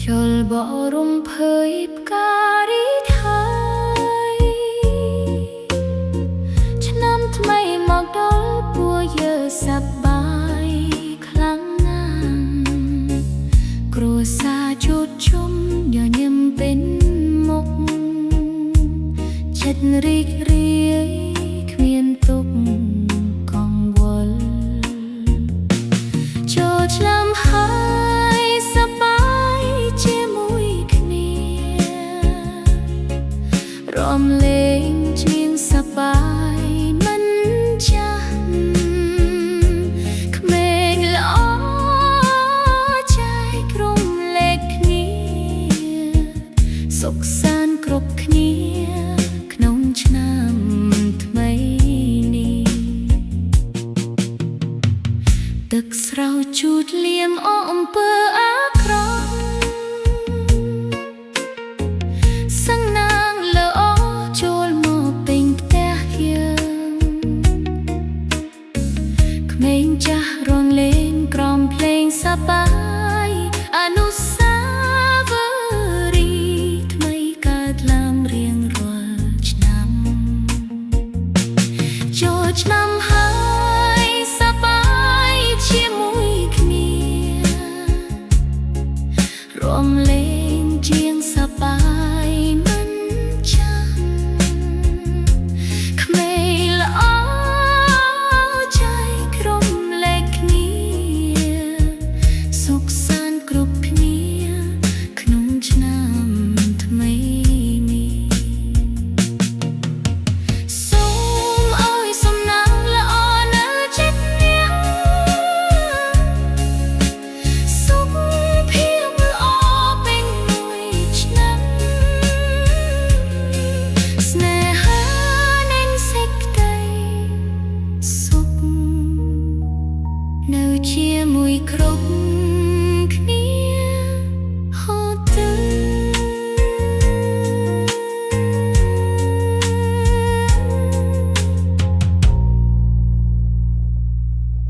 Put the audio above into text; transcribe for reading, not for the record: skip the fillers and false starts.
យល់បរំភើយផ្ការីថៃឆ្នាំថ្មីមកដល់ពួកយើងសប្បាយខ្លាំងណាស់គ្រួសារជួបជុំញញឹមពេញមុខចិត្តរីករាយគ្មានទុក្ខកង្វល់ចូលឆ្នាំហើយសប្បាយជាមួយគ្នារំលែងជាងសប្បាយមិនចាស់ក្មេងល្អចែកក្រុមលេខគ្នាសុខសាន្តគ្រប់គ្នាក្នុងឆ្នាំថ្មីនេះទឹកស្រោចជូតលៀងអអំពើអាក្រក់សឹងណាងល្អចូលមកពេញផ្ទះយើងក្មេងចាស់រងលេងក្រំភ្លេងសប្បាយអនុស្សាវរីយ៍ថ្មីកើតឡើងរៀងរាល់ឆ្នាំចូលឆ្នាំហើយសប្បាយជាមួយគ្នារំលែងជាងសប្បាយមិនចាស់ក្មេងល្អចែកក្រុមលេខគ្នាសុខ